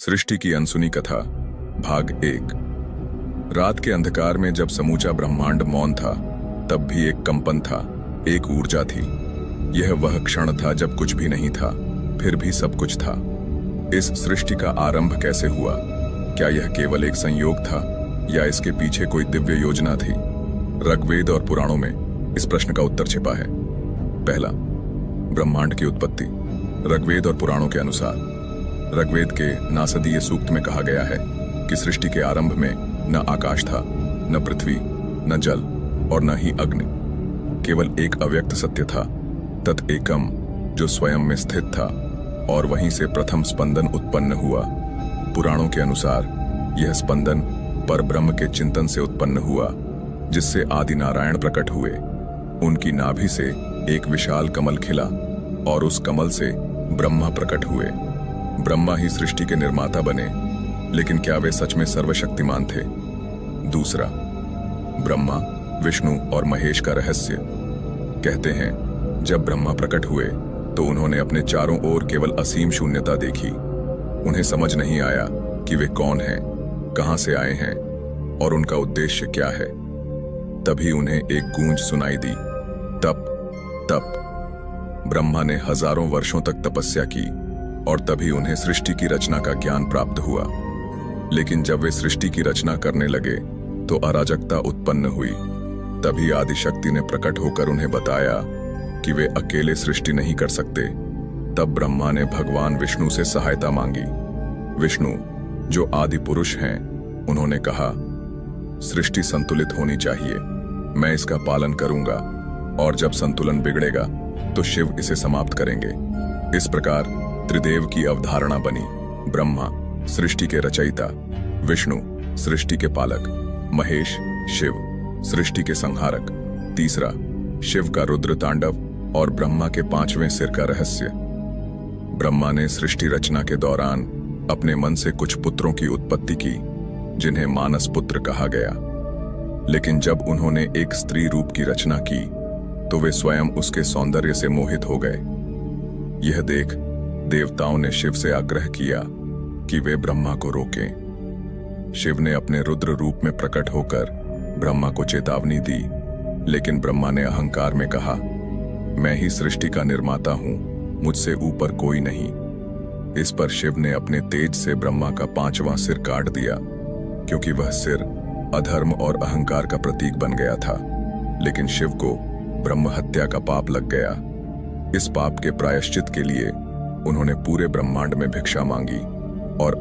सृष्टि की अनसुनी कथा भाग 1। रात के अंधकार में जब समूचा ब्रह्मांड मौन था, तब भी एक कंपन था, एक ऊर्जा थी। यह वह क्षण था जब कुछ भी नहीं था, फिर भी सब कुछ था। इस सृष्टि का आरंभ कैसे हुआ? क्या यह केवल एक संयोग था या इसके पीछे कोई दिव्य योजना थी? ऋग्वेद और पुराणों में इस प्रश्न का उत्तर छिपा है। पहला, ब्रह्मांड की उत्पत्ति। ऋग्वेद और पुराणों के अनुसार ऋग्वेद के नासदीय सूक्त में कहा गया है कि सृष्टि के आरंभ में न आकाश था, न पृथ्वी, न जल और न ही अग्नि। केवल एक अव्यक्त सत्य था, तत् एकम, जो स्वयं में स्थित था, और वहीं से प्रथम स्पंदन उत्पन्न हुआ। पुराणों के अनुसार यह स्पंदन परब्रह्म के चिंतन से उत्पन्न हुआ, जिससे आदि नारायण प्रकट हुए। उनकी नाभि से एक विशाल कमल खिला और उस कमल से ब्रह्मा प्रकट हुए। ब्रह्मा ही सृष्टि के निर्माता बने, लेकिन क्या वे सच में सर्वशक्तिमान थे? दूसरा, ब्रह्मा, विष्णु और महेश का रहस्य। कहते हैं जब ब्रह्मा प्रकट हुए तो उन्होंने अपने चारों ओर केवल असीम शून्यता देखी। उन्हें समझ नहीं आया कि वे कौन हैं, कहां से आए हैं और उनका उद्देश्य क्या है। तभी उन्हें एक गूंज सुनाई दी, तप तप। ब्रह्मा ने हजारों वर्षों तक तपस्या की और तभी उन्हें सृष्टि की रचना का ज्ञान प्राप्त हुआ। लेकिन जब वे सृष्टि की रचना करने लगे तो अराजकता उत्पन्न हुई। तभी आदिशक्ति ने प्रकट होकर उन्हें बताया कि वे अकेले सृष्टि नहीं कर सकते। तब ब्रह्मा ने भगवान विष्णु से सहायता मांगी। विष्णु, जो आदि पुरुष हैं, उन्होंने कहा, सृष्टि संतुलित होनी चाहिए, मैं इसका पालन करूंगा, और जब संतुलन बिगड़ेगा तो शिव इसे समाप्त करेंगे। इस प्रकार त्रिदेव की अवधारणा बनी। ब्रह्मा सृष्टि के रचयिता, विष्णु सृष्टि के पालक, महेश शिव सृष्टि के संहारक। तीसरा, शिव का रुद्र तांडव और ब्रह्मा के पांचवें सिर का रहस्य। ब्रह्मा ने सृष्टि रचना के दौरान अपने मन से कुछ पुत्रों की उत्पत्ति की, जिन्हें मानस पुत्र कहा गया। लेकिन जब उन्होंने एक स्त्री रूप की रचना की तो वे स्वयं उसके सौंदर्य से मोहित हो गए। यह देख देवताओं ने शिव से आग्रह किया कि वे ब्रह्मा को रोकें। शिव ने अपने रुद्र रूप में प्रकट होकर ब्रह्मा को चेतावनी दी, लेकिन ब्रह्मा ने अहंकार में कहा, मैं ही सृष्टि का निर्माता हूं, मुझसे ऊपर कोई नहीं। इस पर शिव ने अपने तेज से ब्रह्मा का पांचवां सिर काट दिया, क्योंकि वह सिर अधर्म और अहंकार का प्रतीक बन गया था। लेकिन शिव को ब्रह्म हत्या का पाप लग गया। इस पाप के प्रायश्चित के लिए उन्होंने पूरे ब्रह्मांड में भिक्षा मांगी।